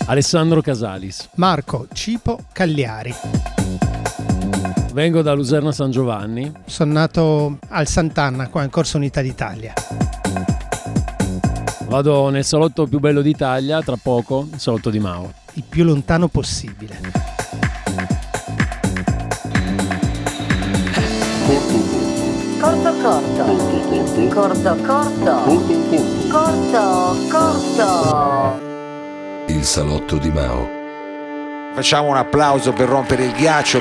Alessandro Casalis. Marco Cipo Cagliari. Vengo da Luserna San Giovanni. Sono nato al Sant'Anna, qua in Corso Unità d'Italia. Vado nel salotto più bello d'Italia, tra poco, il salotto di Mao. Il più lontano possibile. Corto corto. Il salotto di Mao. Facciamo un applauso per rompere il ghiaccio.